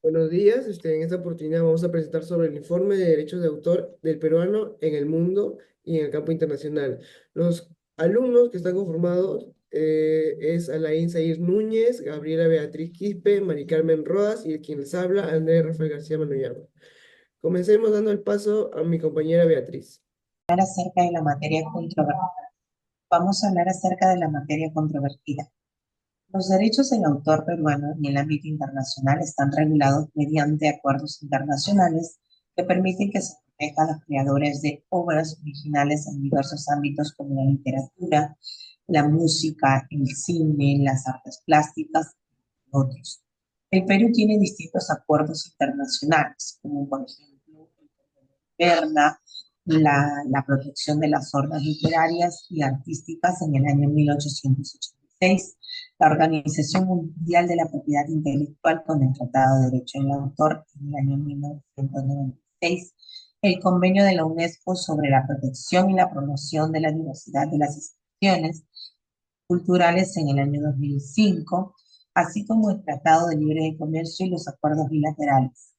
Buenos días, en esta oportunidad vamos a presentar sobre el informe de derechos de autor del peruano en el mundo y en el campo internacional. Los alumnos que están conformados es Alain Zair Núñez, Gabriela Beatriz Quispe, Mari Carmen Rodas y quien les habla, Andrés Rafael García Manoyama. Comencemos dando el paso a mi compañera Beatriz. Acerca de la materia controvertida. Vamos a hablar acerca de la materia controvertida. Los derechos del autor peruano en el ámbito internacional están regulados mediante acuerdos internacionales que permiten que se proteja a los creadores de obras originales en diversos ámbitos como la literatura, la música, el cine, las artes plásticas, y otros. El Perú tiene distintos acuerdos internacionales, como por ejemplo el Berna, la protección de las obras literarias y artísticas en el año 1886, la Organización Mundial de la Propiedad Intelectual con el Tratado de Derecho del Autor en el año 1996, el Convenio de la UNESCO sobre la protección y la promoción de la diversidad de las expresiones culturales en el año 2005, así como el Tratado de Libre Comercio y los acuerdos bilaterales.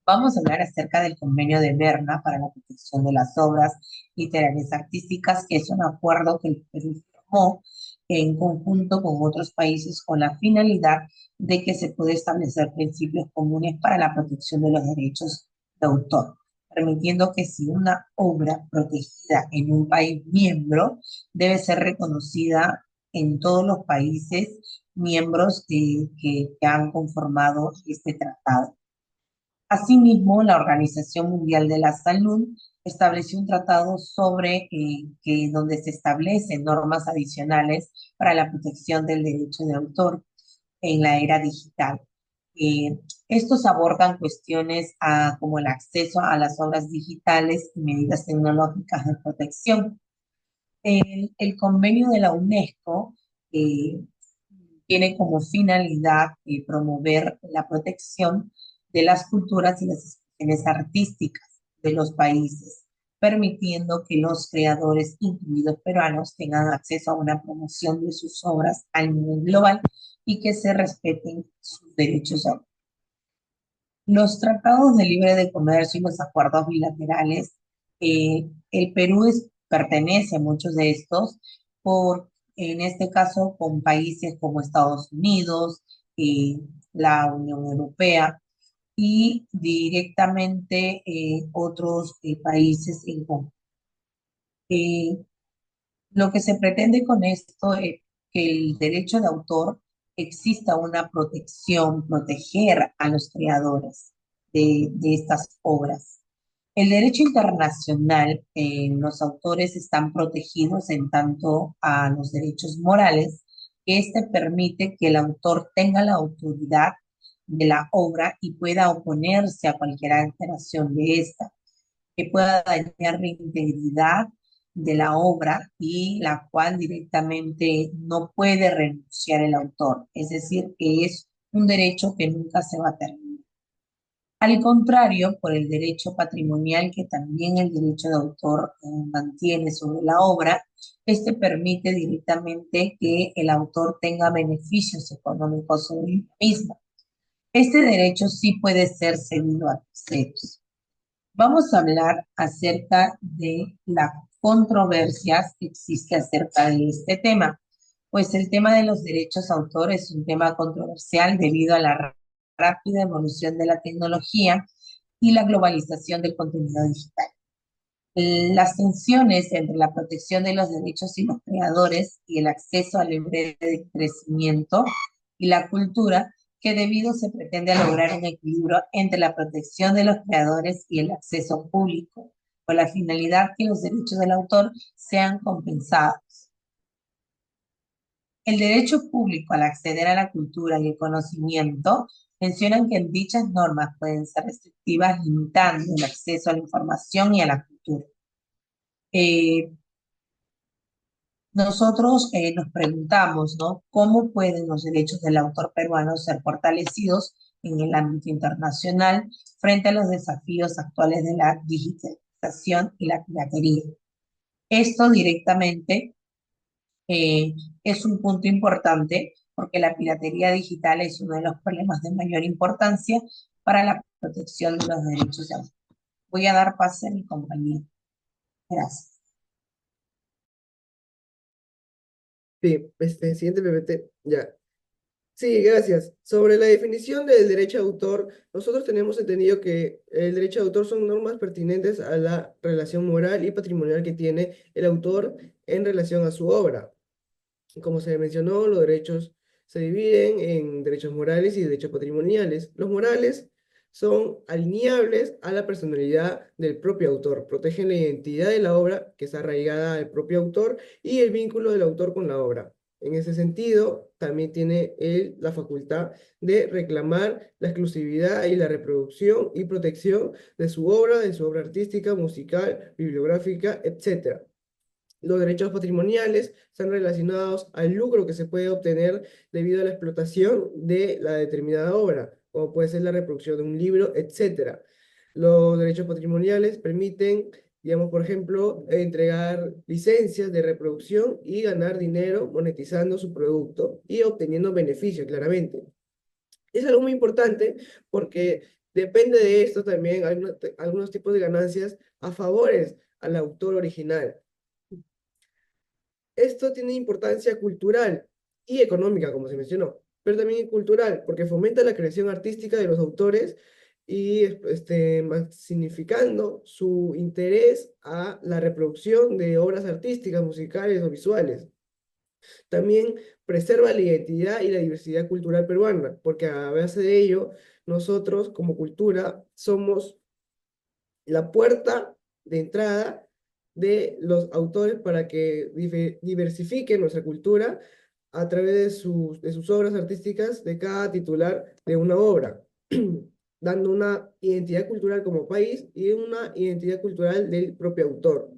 Vamos a hablar acerca del convenio de Berna para la protección de las obras literarias artísticas, que es un acuerdo que el Perú firmó en conjunto con otros países con la finalidad de que se pueda establecer principios comunes para la protección de los derechos de autor, permitiendo que si una obra protegida en un país miembro debe ser reconocida en todos los países miembros que han conformado este tratado. Asimismo, la Organización Mundial de la Salud estableció un tratado donde se establecen normas adicionales para la protección del derecho de autor en la era digital. Eh, Estos abordan cuestiones como el acceso a las obras digitales y medidas tecnológicas de protección. El convenio de la UNESCO eh, tiene como finalidad promover la protección de las culturas y las expresiones artísticas de los países, permitiendo que los creadores, incluidos peruanos, tengan acceso a una promoción de sus obras a nivel global y que se respeten sus derechos de autor. Los tratados de libre de comercio y los acuerdos bilaterales, el Perú pertenece a muchos de estos, en este caso con países como Estados Unidos, eh, la Unión Europea y directamente otros países en común. Eh, lo que se pretende con esto es que el derecho de autor exista una protección, proteger a los creadores de estas obras. El derecho internacional, los autores están protegidos en tanto a los derechos morales, que este permite que el autor tenga la autoridad de la obra y pueda oponerse a cualquier alteración de esta, que pueda dañar la integridad de la obra y la cual directamente no puede renunciar el autor. Es decir, que es un derecho que nunca se va a terminar. Al contrario, por el derecho patrimonial que también el derecho de autor mantiene sobre la obra, este permite directamente que el autor tenga beneficios económicos sobre la misma. Este derecho sí puede ser cedido a terceros. Vamos a hablar acerca de las controversias que existe acerca de este tema. Pues el tema de los derechos de autor es un tema controversial debido a la rápida evolución de la tecnología y la globalización del contenido digital. Las tensiones entre la protección de los derechos y los creadores y el acceso al libre crecimiento y la cultura, que debido se pretende lograr un equilibrio entre la protección de los creadores y el acceso público, con la finalidad que los derechos del autor sean compensados. El derecho público al acceder a la cultura y el conocimiento mencionan que dichas normas pueden ser restrictivas, limitando el acceso a la información y a la cultura. Eh, Nosotros nos preguntamos, ¿no? ¿Cómo pueden los derechos del autor peruano ser fortalecidos en el ámbito internacional frente a los desafíos actuales de la digitalización y la piratería? Esto directamente eh, es un punto importante porque la piratería digital es uno de los problemas de mayor importancia para la protección de los derechos de autor. Voy a dar pase a mi compañero. Gracias. Sí, siguiente PPT, ya. Sí, gracias. Sobre la definición del derecho de autor, nosotros tenemos entendido que el derecho de autor son normas pertinentes a la relación moral y patrimonial que tiene el autor en relación a su obra. Como se mencionó, los derechos se dividen en derechos morales y derechos patrimoniales. Los morales son alineables a la personalidad del propio autor, protegen la identidad de la obra que está arraigada al propio autor y el vínculo del autor con la obra. En ese sentido, también tiene él la facultad de reclamar la exclusividad y la reproducción y protección de su obra artística, musical, bibliográfica, etc. Los derechos patrimoniales están relacionados al lucro que se puede obtener debido a la explotación de la determinada obra, como puede ser la reproducción de un libro, etcétera. Los derechos patrimoniales permiten, digamos, por ejemplo, entregar licencias de reproducción y ganar dinero monetizando su producto y obteniendo beneficios, claramente. Es algo muy importante porque depende de esto también hay algunos tipos de ganancias a favores al autor original. Esto tiene importancia cultural y económica, como se mencionó, pero también cultural, porque fomenta la creación artística de los autores y significando su interés a la reproducción de obras artísticas, musicales o visuales. También preserva la identidad y la diversidad cultural peruana, porque a base de ello, nosotros como cultura somos la puerta de entrada de los autores para que diversifiquen nuestra cultura a través de sus obras artísticas de cada titular de una obra, dando una identidad cultural como país y una identidad cultural del propio autor.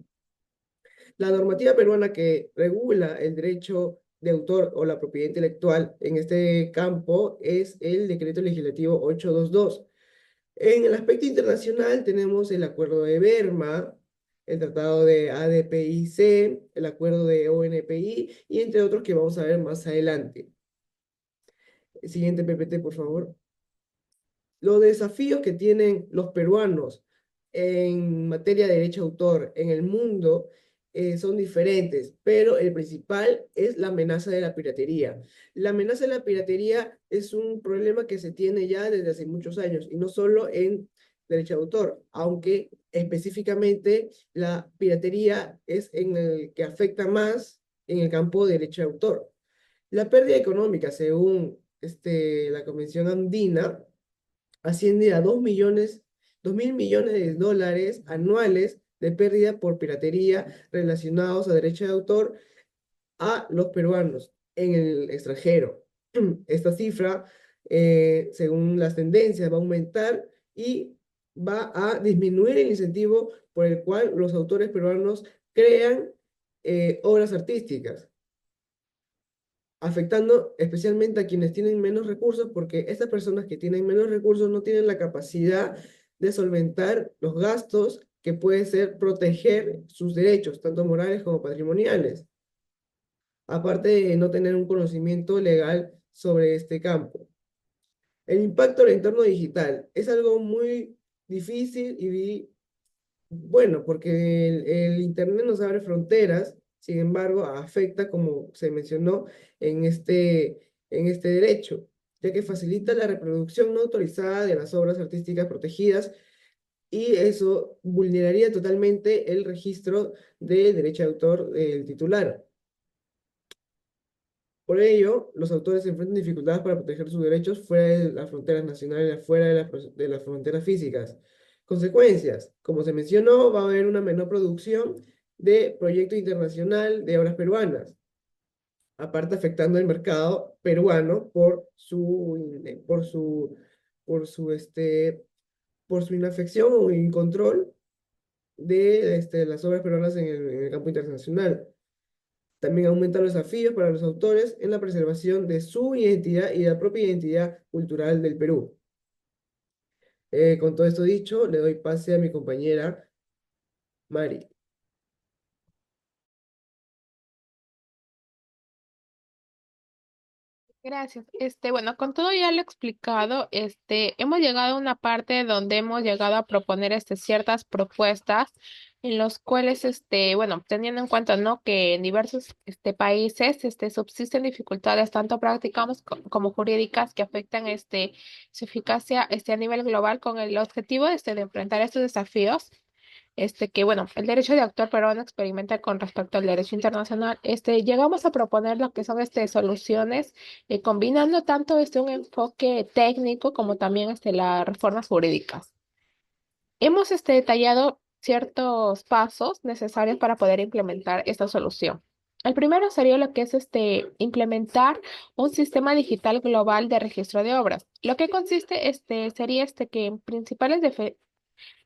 La normativa peruana que regula el derecho de autor o la propiedad intelectual en este campo es el Decreto Legislativo 822. En el aspecto internacional tenemos el Acuerdo de Berma, el Tratado de ADPIC, el Acuerdo de ONPI y entre otros que vamos a ver más adelante. Siguiente PPT, por favor. Los desafíos que tienen los peruanos en materia de derecho de autor en el mundo son diferentes, pero el principal es la amenaza de la piratería. La amenaza de la piratería es un problema que se tiene ya desde hace muchos años, y no solo en derecho de autor, aunque específicamente la piratería es en el que afecta más en el campo de derecho de autor. La pérdida económica, según la Convención Andina, asciende a 2.000 millones de dólares anuales de pérdida por piratería relacionados a derecho de autor a los peruanos en el extranjero. Esta cifra, según las tendencias, va a aumentar y va a disminuir el incentivo por el cual los autores peruanos crean obras artísticas, afectando especialmente a quienes tienen menos recursos, porque estas personas que tienen menos recursos no tienen la capacidad de solventar los gastos que puede ser proteger sus derechos, tanto morales como patrimoniales, aparte de no tener un conocimiento legal sobre este campo. El impacto del entorno digital es algo muy difícil y bueno, porque el Internet nos abre fronteras, sin embargo, afecta, como se mencionó, en este derecho, ya que facilita la reproducción no autorizada de las obras artísticas protegidas y eso vulneraría totalmente el registro de derecho de autor del titular. Por ello, los autores enfrentan dificultades para proteger sus derechos fuera de las fronteras nacionales, fuera de las fronteras físicas. Consecuencias. Como se mencionó, va a haber una menor producción de proyecto internacional de obras peruanas, aparte afectando el mercado peruano por su, por su inafección o incontrol de las obras peruanas en el campo internacional. También aumenta los desafíos para los autores en la preservación de su identidad y de la propia identidad cultural del Perú. Con todo esto dicho, le doy pase a mi compañera Mari. Gracias. Bueno, con todo ya lo explicado, hemos llegado a una parte donde hemos llegado a proponer, ciertas propuestas en los cuales, bueno, teniendo en cuenta, ¿no? Que en diversos, países, subsisten dificultades tanto prácticas como jurídicas que afectan, su eficacia, a nivel global con el objetivo, de enfrentar estos desafíos que bueno, el derecho de autor peruano experimenta con respecto al derecho internacional. Llegamos a proponer lo que son soluciones, combinando tanto un enfoque técnico como también las reformas jurídicas. Hemos detallado ciertos pasos necesarios para poder implementar esta solución. El primero sería lo que es implementar un sistema digital global de registro de obras. Lo que consiste sería que en principales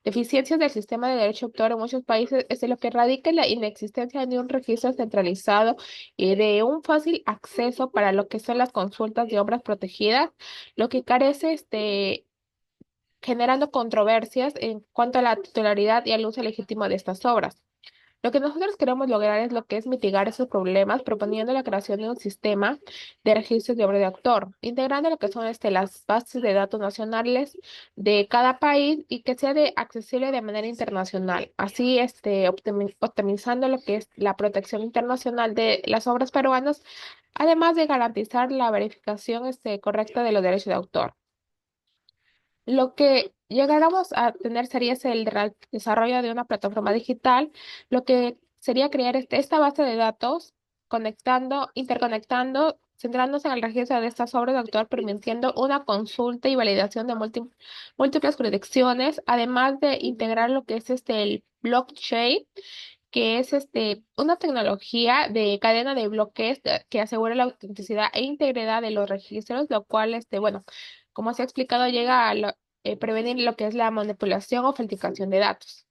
deficiencias del sistema de derecho de autor en muchos países es de lo que radica en la inexistencia de un registro centralizado y de un fácil acceso para lo que son las consultas de obras protegidas, lo que carece generando controversias en cuanto a la titularidad y al uso legítimo de estas obras. Lo que nosotros queremos lograr es lo que es mitigar esos problemas, proponiendo la creación de un sistema de registros de obra de autor, integrando lo que son las bases de datos nacionales de cada país y que sea accesible de manera internacional. Así, optimizando lo que es la protección internacional de las obras peruanas, además de garantizar la verificación, correcta de los derechos de autor. Lo que llegáramos a tener sería desarrollo de una plataforma digital, lo que sería crear esta base de datos, conectando, interconectando, centrándose en el registro de estas obras de autor, permitiendo una consulta y validación de múltiples jurisdicciones, además de integrar lo que es el blockchain, que es una tecnología de cadena de bloques que asegura la autenticidad e integridad de los registros, lo cual, bueno, como se ha explicado, llega a prevenir lo que es la manipulación o falsificación de datos.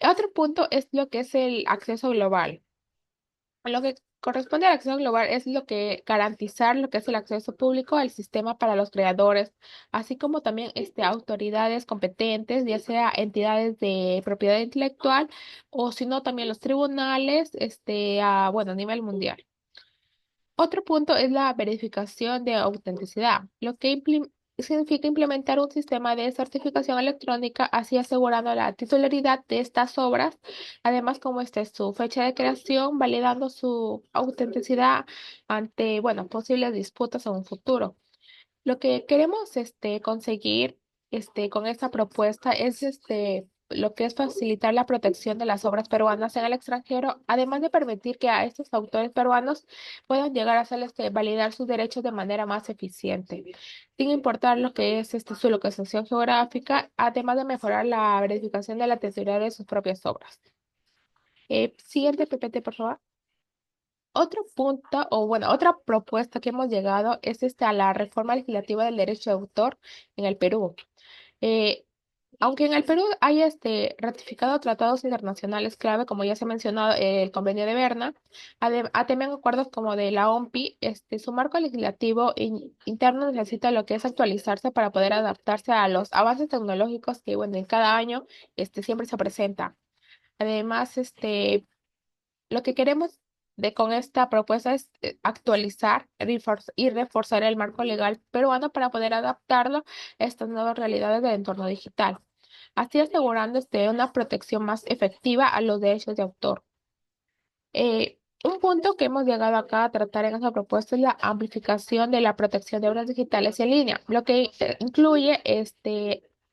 Otro punto es lo que es el acceso global. Lo que corresponde al acceso global es lo que garantizar lo que es el acceso público al sistema para los creadores, así como también autoridades competentes, ya sea entidades de propiedad intelectual o si no también los tribunales, bueno, a nivel mundial. Otro punto es la verificación de autenticidad, lo que significa implementar un sistema de certificación electrónica, así asegurando la titularidad de estas obras, además como esta es su fecha de creación, validando su autenticidad ante, bueno, posibles disputas en un futuro. Lo que queremos conseguir con esta propuesta es lo que es facilitar la protección de las obras peruanas en el extranjero, además de permitir que a estos autores peruanos puedan llegar a hacer validar sus derechos de manera más eficiente, sin importar lo que es su localización geográfica, además de mejorar la verificación de la titularidad de sus propias obras. Siguiente PPT, por favor. Otro punto, o bueno, otra propuesta que hemos llegado es a la reforma legislativa del derecho de autor en el Perú. Eh, Aunque en el Perú hay ratificado tratados internacionales clave, como ya se ha mencionado, el Convenio de Berna, también acuerdos como de la OMPI, su marco legislativo interno necesita lo que es actualizarse para poder adaptarse a los avances tecnológicos que, bueno, en cada año, siempre se presenta. Además, lo que queremos con esta propuesta es actualizar y reforzar el marco legal peruano para poder adaptarlo a estas nuevas realidades del entorno digital, así asegurando una protección más efectiva a los derechos de autor. Un punto que hemos llegado acá a tratar en esta propuesta es la amplificación de la protección de obras digitales en línea, lo que incluye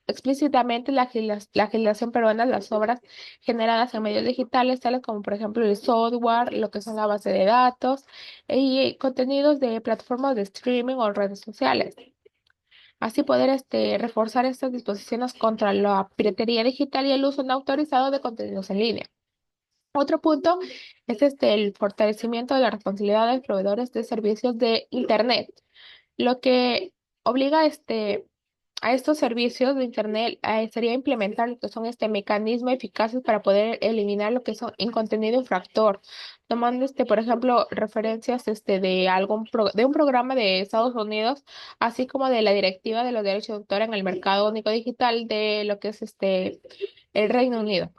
explícitamente la legislación peruana de las obras generadas en medios digitales, tales como por ejemplo el software, lo que son la base de datos y contenidos de plataformas de streaming o redes sociales. Así poder reforzar estas disposiciones contra la piratería digital y el uso no autorizado de contenidos en línea. Otro punto es el fortalecimiento de la responsabilidad de proveedores de servicios de Internet, lo que obliga a estos servicios de Internet sería implementar lo que son mecanismos eficaces para poder eliminar lo que son en contenido infractor, tomando por ejemplo, referencias de de un programa de Estados Unidos, así como de la Directiva de los Derechos de Autor en el Mercado Único Digital de lo que es el Reino Unido.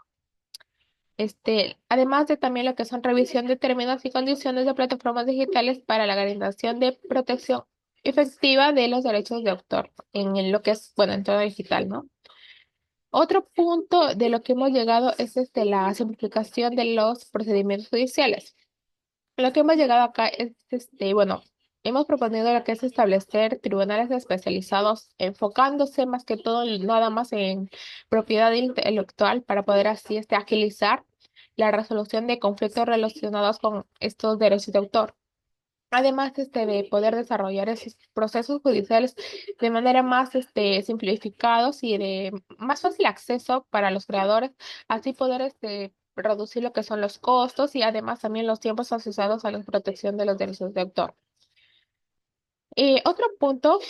Además de también lo que son revisión de términos y condiciones de plataformas digitales para la garantización de protección efectiva de los derechos de autor en lo que es, bueno, en todo digital, ¿no? Otro punto de lo que hemos llegado es la simplificación de los procedimientos judiciales. Lo que hemos llegado acá es, bueno, hemos proponido lo que es establecer tribunales especializados, enfocándose más que todo nada más en propiedad intelectual para poder así agilizar la resolución de conflictos relacionados con estos derechos de autor. Además, de poder desarrollar esos procesos judiciales de manera más, simplificados y de más fácil acceso para los creadores, así poder, reducir lo que son los costos y además también los tiempos asociados a la protección de los derechos de autor. Otro punto,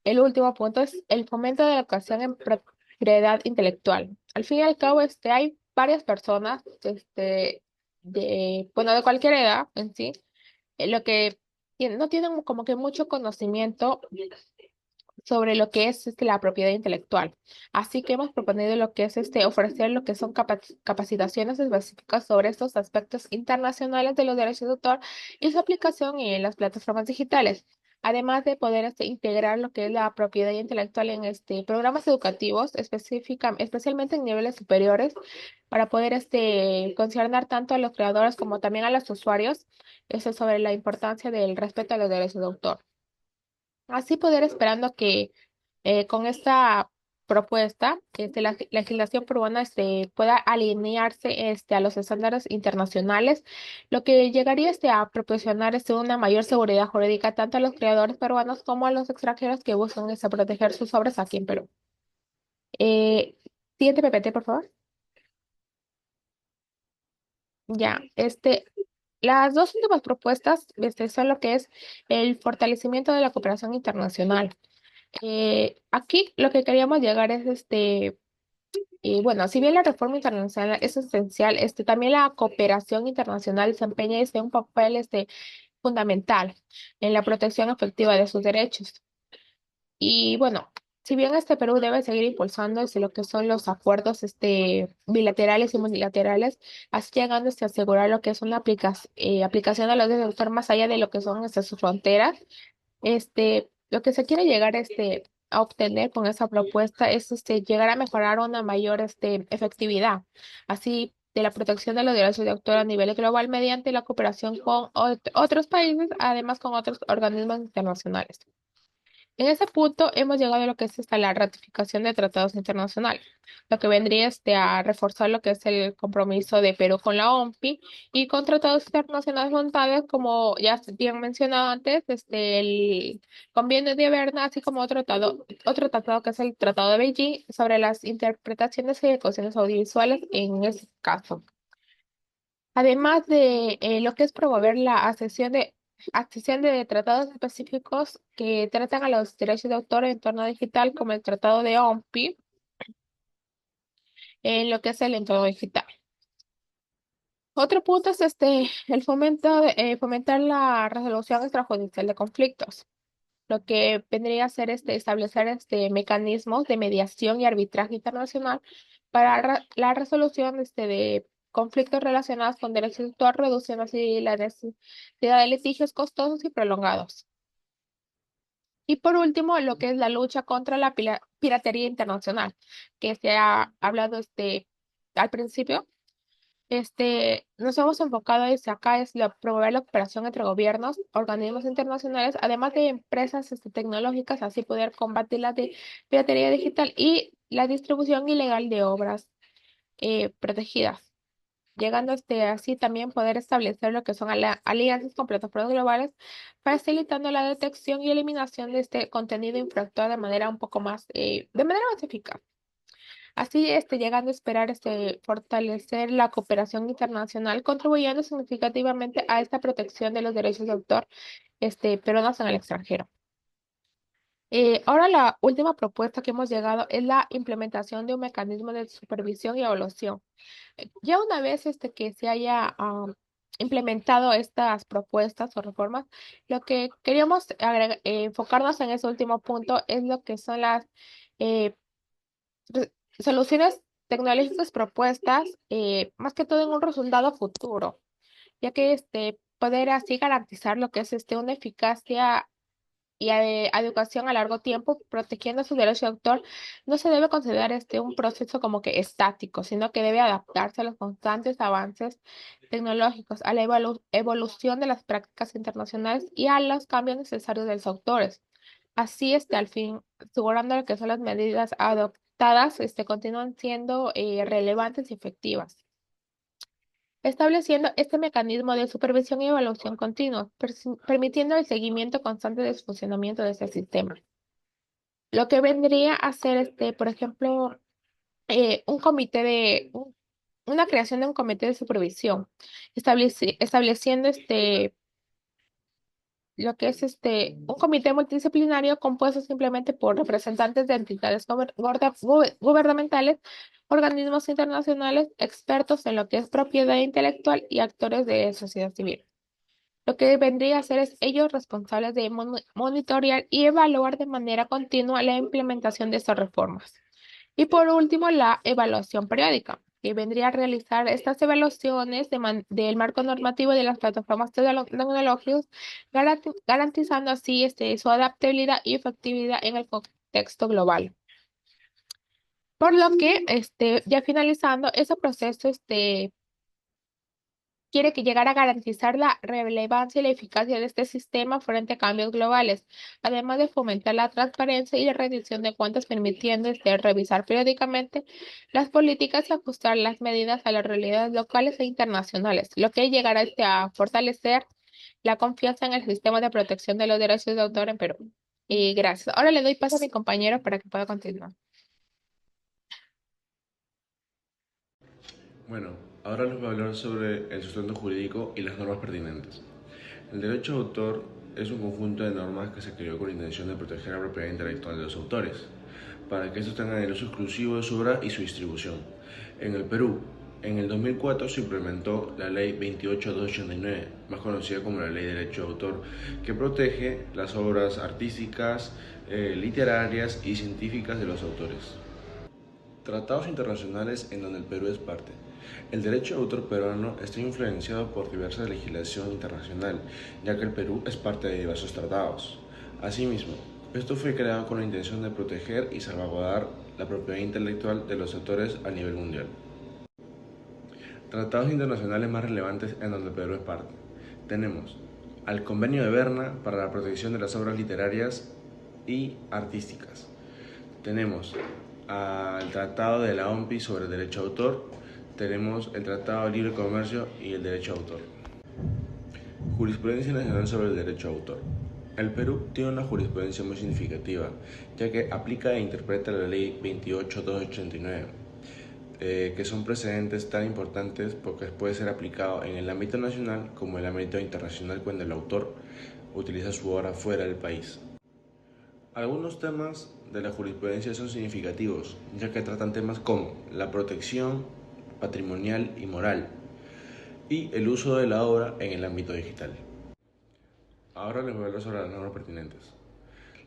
el último punto, es el fomento de la educación en propiedad intelectual. Al fin y al cabo, hay varias personas, bueno, de cualquier edad en sí, lo que no tienen como que mucho conocimiento sobre lo que es la propiedad intelectual. Así que hemos proponido lo que es ofrecer lo que son capacitaciones específicas sobre estos aspectos internacionales de los derechos de autor y su aplicación en las plataformas digitales. Además de poder integrar lo que es la propiedad intelectual en programas educativos, especialmente en niveles superiores, para poder concernar tanto a los creadores como también a los usuarios, eso sobre la importancia del respeto a los derechos de autor. Así poder esperando que con esta propuesta, la legislación peruana pueda alinearse a los estándares internacionales, lo que llegaría a proporcionar una mayor seguridad jurídica tanto a los creadores peruanos como a los extranjeros que buscan proteger sus obras aquí en Perú. Eh, Siguiente PPT, por favor. Ya, las dos últimas propuestas son lo que es el fortalecimiento de la cooperación internacional. Aquí lo que queríamos llegar es y bueno, si bien la reforma internacional es esencial, también la cooperación internacional desempeña un papel fundamental en la protección efectiva de sus derechos. Y bueno, si bien Perú debe seguir impulsando lo que son los acuerdos bilaterales y multilaterales, así llegando a asegurar lo que es una aplicación de los derechos de autor más allá de lo que son sus fronteras. Lo que se quiere llegar a obtener con esa propuesta es llegar a mejorar una mayor efectividad, así de la protección de los derechos de autor a nivel global mediante la cooperación con otros países, además con otros organismos internacionales. En ese punto hemos llegado a lo que es la ratificación de tratados internacionales, lo que vendría a reforzar lo que es el compromiso de Perú con la OMPI y con tratados internacionales voluntarios, como ya bien mencionado antes, el Convenio de Berna, así como otro tratado que es el Tratado de Beijing sobre las interpretaciones y ejecuciones audiovisuales en ese caso. Además de lo que es promover la accesión de tratados específicos que tratan a los derechos de autor en entorno digital, como el Tratado de OMPI, en lo que es el entorno digital. Otro punto es el fomentar la resolución extrajudicial de conflictos, lo que vendría a ser establecer mecanismos de mediación y arbitraje internacional para la resolución de conflictos relacionados con derechos de autor, reduciendo así la necesidad de litigios costosos y prolongados. Y por último, lo que es la lucha contra la piratería internacional, que se ha hablado al principio. Nos hemos enfocado acá es promover la cooperación entre gobiernos, organismos internacionales, además de empresas tecnológicas, así poder combatir la piratería digital y la distribución ilegal de obras protegidas, llegando así también poder establecer lo que son alianzas con plataformas globales, facilitando la detección y eliminación de este contenido infractor de manera un poco más, de manera más eficaz. Así, llegando a esperar fortalecer la cooperación internacional, contribuyendo significativamente a esta protección de los derechos de autor, peruanos en el extranjero. Ahora la última propuesta que hemos llegado es la implementación de un mecanismo de supervisión y evaluación. Ya una vez que se haya implementado estas propuestas o reformas, lo que queríamos enfocarnos en ese último punto es lo que son las eh, soluciones tecnológicas propuestas, más que todo en un resultado futuro, ya que poder así garantizar lo que es una eficacia y educación a largo tiempo, protegiendo su derecho de autor, no se debe considerar un proceso como que estático, sino que debe adaptarse a los constantes avances tecnológicos, a la evolución de las prácticas internacionales y a los cambios necesarios de los autores. Así, al fin, asegurando que son las medidas adoptadas, continúan siendo relevantes y efectivas, estableciendo este mecanismo de supervisión y evaluación continua, permitiendo el seguimiento constante del funcionamiento de ese sistema. Lo que vendría a ser, por ejemplo, un comité una creación de un comité de supervisión, estableciendo lo que es un comité multidisciplinario compuesto simplemente por representantes de entidades gubernamentales, organismos internacionales, expertos en lo que es propiedad intelectual y actores de sociedad civil. Lo que vendría a ser es ellos responsables de monitorear y evaluar de manera continua la implementación de estas reformas. Y por último, la evaluación periódica, que vendría a realizar estas evaluaciones del marco normativo de las plataformas tecnológicas, garantizando así su adaptabilidad y efectividad en el contexto global. Por lo que, ya finalizando, ese proceso, quiere que llegar a garantizar la relevancia y la eficacia de este sistema frente a cambios globales, además de fomentar la transparencia y la rendición de cuentas, permitiendo revisar periódicamente las políticas y ajustar las medidas a las realidades locales e internacionales, lo que llegará a fortalecer la confianza en el sistema de protección de los derechos de autor en Perú. Y gracias. Ahora le doy paso a mi compañero para que pueda continuar. Bueno, ahora les voy a hablar sobre el sustento jurídico y las normas pertinentes. El derecho de autor es un conjunto de normas que se creó con la intención de proteger la propiedad intelectual de los autores, para que estos tengan el uso exclusivo de su obra y su distribución. En el Perú, en el 2004 se implementó la Ley 28289, más conocida como la Ley de Derecho de Autor, que protege las obras artísticas, literarias y científicas de los autores. Tratados internacionales en donde el Perú es parte. El derecho de autor peruano está influenciado por diversa legislación internacional, ya que el Perú es parte de diversos tratados. Asimismo, esto fue creado con la intención de proteger y salvaguardar la propiedad intelectual de los autores a nivel mundial. Tratados internacionales más relevantes en donde el Perú es parte. Tenemos al Convenio de Berna para la protección de las obras literarias y artísticas. Tenemos al Tratado de la OMPI sobre el derecho de autor, tenemos el Tratado de Libre Comercio y el derecho de autor. Jurisprudencia nacional sobre el derecho de autor. El Perú tiene una jurisprudencia muy significativa, ya que aplica e interpreta la Ley 28289, que son precedentes tan importantes porque puede ser aplicado en el ámbito nacional como en el ámbito internacional cuando el autor utiliza su obra fuera del país. Algunos temas de la jurisprudencia son significativos, ya que tratan temas como la protección patrimonial y moral y el uso de la obra en el ámbito digital. Ahora les voy a hablar sobre las normas pertinentes.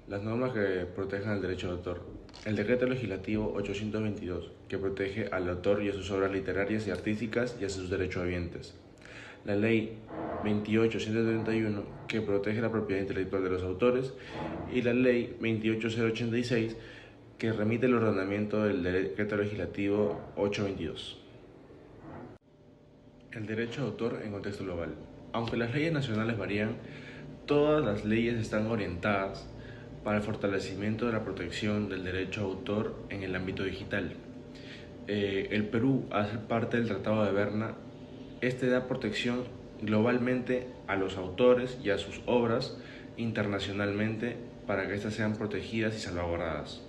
Las normas que protejan el derecho de autor. El Decreto Legislativo 822, que protege al autor y a sus obras literarias y artísticas y a sus derechohabientes. La Ley 28131, que protege la propiedad intelectual de los autores, y la Ley 28086, que remite el ordenamiento del Decreto Legislativo 822. El derecho de autor en contexto global. Aunque las leyes nacionales varían, todas las leyes están orientadas para el fortalecimiento de la protección del derecho de autor en el ámbito digital. El Perú, al ser parte del Tratado de Berna, da protección globalmente a los autores y a sus obras internacionalmente para que éstas sean protegidas y salvaguardadas.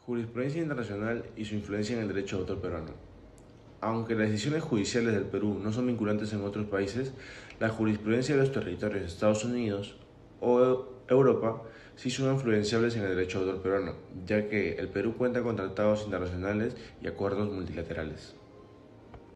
Jurisprudencia internacional y su influencia en el derecho de autor peruano. Aunque las decisiones judiciales del Perú no son vinculantes en otros países, la jurisprudencia de los territorios de Estados Unidos o Europa sí son influenciables en el derecho de autor peruano, ya que el Perú cuenta con tratados internacionales y acuerdos multilaterales.